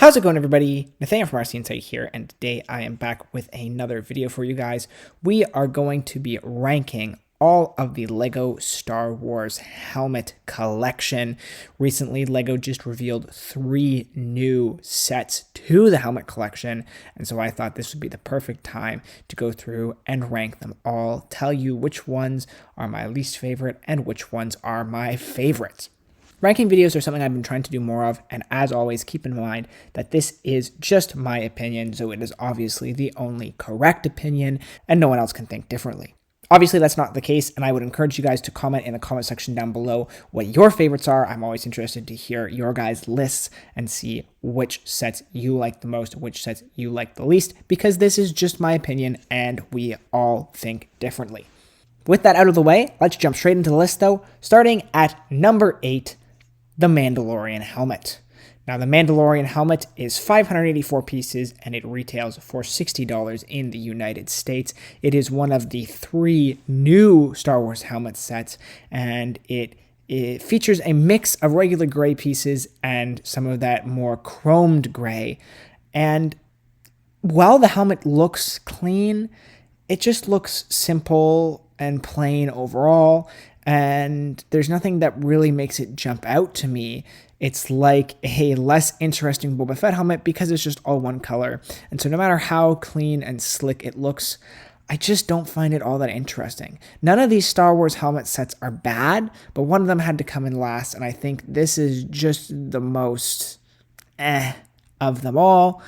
How's it going, everybody? Nathaniel from RCInsight here, and today I am back with another video for you guys. We are going to be ranking all of the LEGO Star Wars helmet collection. Recently, LEGO just revealed 3 new sets to the helmet collection, and so I thought this would be the perfect time to go through and rank them all, tell you which ones are my least favorite and which ones are my favorites. Ranking videos are something I've been trying to do more of, and as always, keep in mind that this is just my opinion, so it is obviously the only correct opinion, and no one else can think differently. Obviously, that's not the case, and I would encourage you guys to comment in the comment section down below what your favorites are. I'm always interested to hear your guys' lists and see which sets you like the most, which sets you like the least, because this is just my opinion, and we all think differently. With that out of the way, let's jump straight into the list, though, starting at number 8, the Mandalorian helmet. Now, the Mandalorian helmet is 584 pieces and it retails for $60 in the United States. It is one of the 3 new Star Wars helmet sets, and it features a mix of regular gray pieces and some of that more chromed gray. And while the helmet looks clean, it just looks simple and plain overall, and there's nothing that really makes it jump out to me. It's like a less interesting Boba Fett helmet because it's just all one color. And so no matter how clean and slick it looks, I just don't find it all that interesting. None of these Star Wars helmet sets are bad, but one of them had to come in last, and I think this is just the most of them all.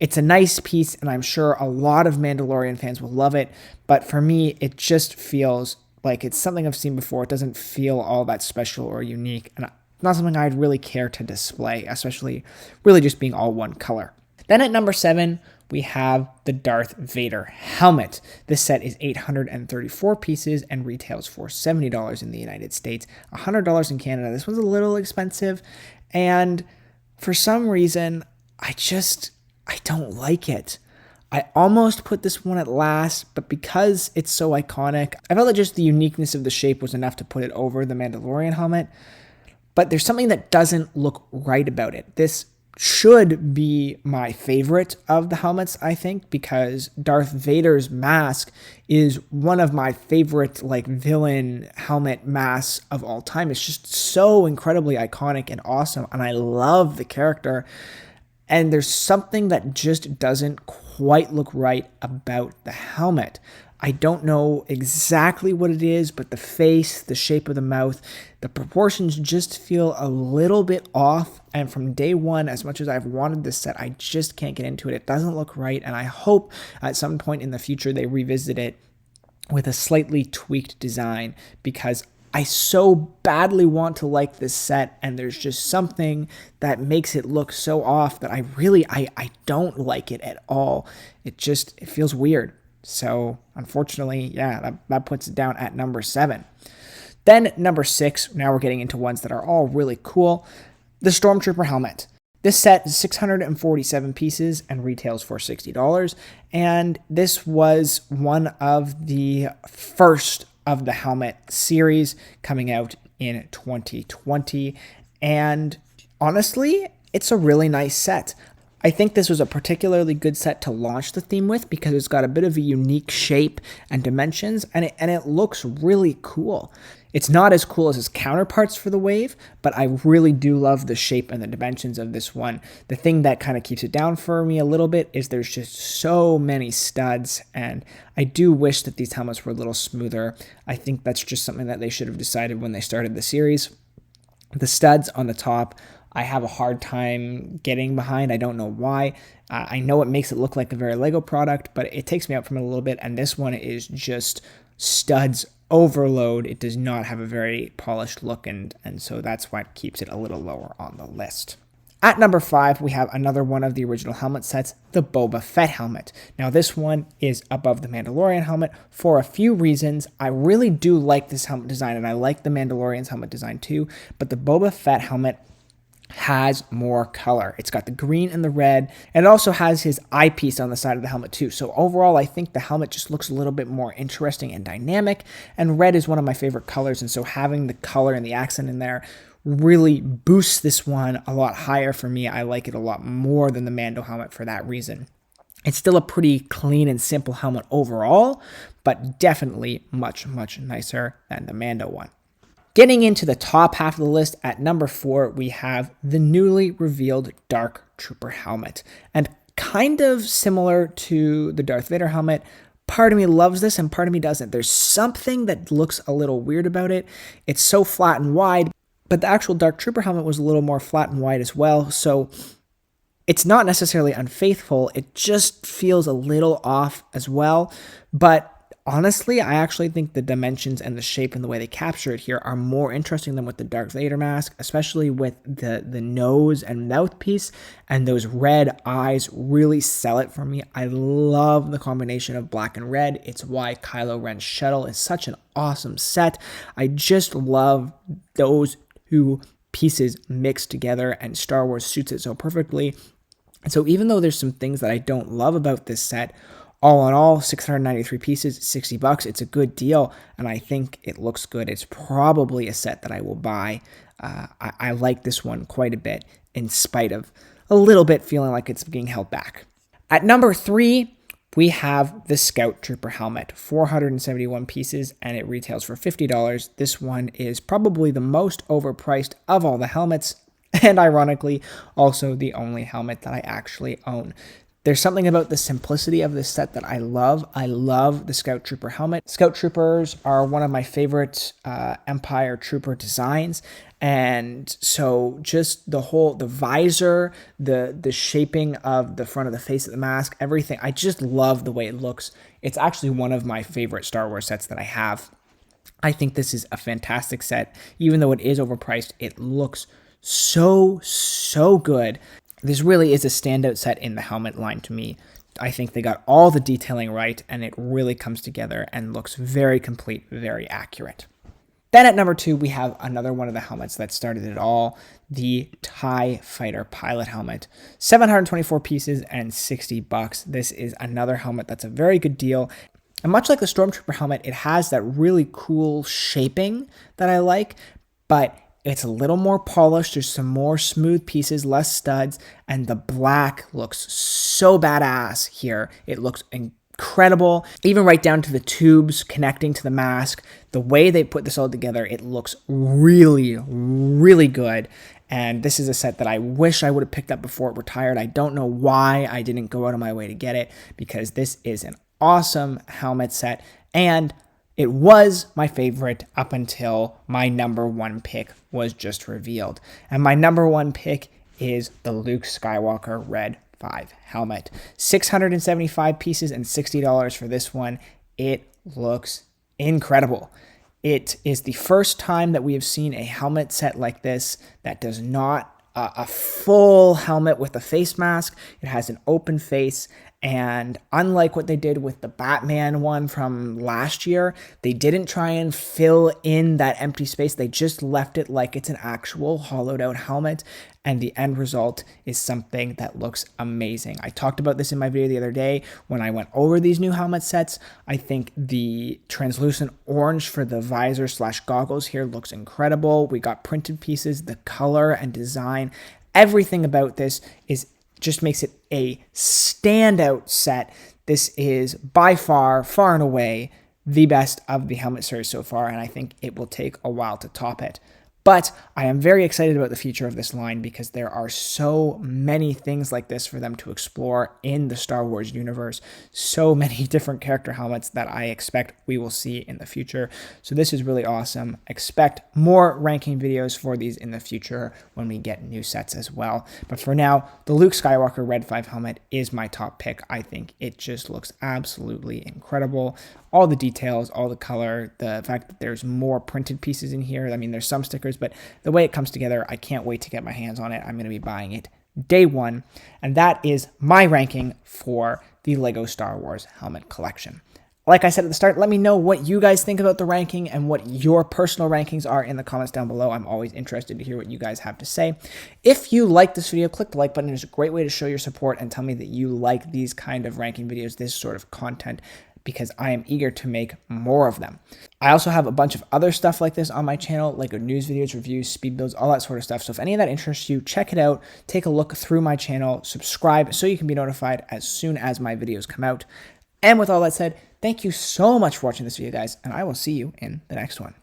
It's a nice piece, and I'm sure a lot of Mandalorian fans will love it, but for me, it just feels like it's something I've seen before. It doesn't feel all that special or unique, and not something I'd really care to display, especially really just being all one color. Then at number 7, we have the Darth Vader helmet. This set is 834 pieces and retails for $70 in the United States, $100 in Canada. This one's a little expensive, and for some reason, I don't like it. I almost put this one at last, but because it's so iconic, I felt that just the uniqueness of the shape was enough to put it over the Mandalorian helmet. But there's something that doesn't look right about it. This should be my favorite of the helmets, I think, because Darth Vader's mask is one of my favorite villain helmet masks of all time. It's just so incredibly iconic and awesome, and I love the character. And there's something that just doesn't quite look right about the helmet. I don't know exactly what it is, but the face, the shape of the mouth, the proportions just feel a little bit off. And from day one, as much as I've wanted this set, I just can't get into it. It doesn't look right. And I hope at some point in the future they revisit it with a slightly tweaked design, because I so badly want to like this set, and there's just something that makes it look so off that I don't like it at all. It feels weird. So unfortunately, yeah, that puts it down at number 7. Then number 6, now we're getting into ones that are all really cool. The Stormtrooper helmet. This set is 647 pieces and retails for $60. And this was one of the first of the helmet series coming out in 2020. And honestly, it's a really nice set. I think this was a particularly good set to launch the theme with because it's got a bit of a unique shape and dimensions, and it looks really cool. It's not as cool as its counterparts for the wave, but I really do love the shape and the dimensions of this one. The thing that kind of keeps it down for me a little bit is there's just so many studs, and I do wish that these helmets were a little smoother. I think that's just something that they should have decided when they started the series. The studs on the top, I have a hard time getting behind. I don't know why. I know it makes it look like a very LEGO product, but it takes me out from it a little bit, and this one is just studs overload. It does not have a very polished look, and so that's why it keeps it a little lower on the list. At number 5, we have another one of the original helmet sets, the Boba Fett helmet. Now, this one is above the Mandalorian helmet for a few reasons. I really do like this helmet design, and I like the Mandalorian's helmet design too, but the Boba Fett helmet has more color. It's got the green and the red, and it also has his eyepiece on the side of the helmet too. So overall, I think the helmet just looks a little bit more interesting and dynamic, and red is one of my favorite colors, and so having the color and the accent in there really boosts this one a lot higher for me. I like it a lot more than the Mando helmet for that reason. It's still a pretty clean and simple helmet overall, but definitely much, much nicer than the Mando one. Getting into the top half of the list, at number 4, we have the newly revealed Dark Trooper helmet. And kind of similar to the Darth Vader helmet, part of me loves this and part of me doesn't. There's something that looks a little weird about it. It's so flat and wide, but the actual Dark Trooper helmet was a little more flat and wide as well. So it's not necessarily unfaithful. It just feels a little off as well. But honestly, I actually think the dimensions and the shape and the way they capture it here are more interesting than with the Darth Vader mask, especially with the nose and mouthpiece, and those red eyes really sell it for me. I love the combination of black and red. It's why Kylo Ren's shuttle is such an awesome set. I just love those two pieces mixed together, and Star Wars suits it so perfectly. And so even though there's some things that I don't love about this set, all in all, 693 pieces, $60. It's a good deal, and I think it looks good. It's probably a set that I will buy. I like this one quite a bit, in spite of a little bit feeling like it's being held back. At number 3, we have the Scout Trooper helmet, 471 pieces, and it retails for $50. This one is probably the most overpriced of all the helmets, and ironically, also the only helmet that I actually own. There's something about the simplicity of this set that I love. I love the Scout Trooper helmet. Scout Troopers are one of my favorite Empire Trooper designs. And so just the visor, the shaping of the front of the face of the mask, everything, I just love the way it looks. It's actually one of my favorite Star Wars sets that I have. I think this is a fantastic set. Even though it is overpriced, it looks so good. This really is a standout set in the helmet line to me. I think they got all the detailing right, and it really comes together and looks very complete, very accurate. Then at number 2, we have another one of the helmets that started it all, the TIE Fighter Pilot helmet. 724 pieces and $60. This is another helmet that's a very good deal. And much like the Stormtrooper helmet, it has that really cool shaping that I like, but it's a little more polished. There's some more smooth pieces, less studs, and the black looks so badass here. It looks incredible, even right down to the tubes connecting to the mask. The way they put this all together, it looks really, really good. And this is a set that I wish I would have picked up before it retired. I don't know why I didn't go out of my way to get it, because this is an awesome helmet set, and it was my favorite up until my number 1 pick was just revealed. And my number 1 pick is the Luke Skywalker Red 5 helmet. 675 pieces and $60 for this one. It looks incredible. It is the first time that we have seen a helmet set like this that does not a full helmet with a face mask. It has an open face, and unlike what they did with the Batman one from last year, they didn't try and fill in that empty space. They just left it like it's an actual hollowed out helmet, and the end result is something that looks amazing. I talked about this in my video the other day when I went over these new helmet sets. I think the translucent orange for the visor / goggles here looks incredible. We got printed pieces, the color and design, everything about this just makes it a standout set. This is by far and away the best of the helmet series so far, and I think it will take a while to top it. But I am very excited about the future of this line because there are so many things like this for them to explore in the Star Wars universe. So many different character helmets that I expect we will see in the future. So this is really awesome. Expect more ranking videos for these in the future when we get new sets as well. But for now, the Luke Skywalker Red 5 helmet is my top pick. I think it just looks absolutely incredible. All the details, all the color, the fact that there's more printed pieces in here. I mean, there's some stickers, but the way it comes together, I can't wait to get my hands on it. I'm going to be buying it day one. And that is my ranking for the LEGO Star Wars helmet collection. Like I said at the start, let me know what you guys think about the ranking and what your personal rankings are in the comments down below. I'm always interested to hear what you guys have to say. If you like this video, click the like button. It's a great way to show your support and tell me that you like these kind of ranking videos, this sort of content. because I am eager to make more of them. I also have a bunch of other stuff like this on my channel, like news videos, reviews, speed builds, all that sort of stuff. So if any of that interests you, check it out, take a look through my channel, subscribe so you can be notified as soon as my videos come out. And with all that said, thank you so much for watching this video, guys, and I will see you in the next one.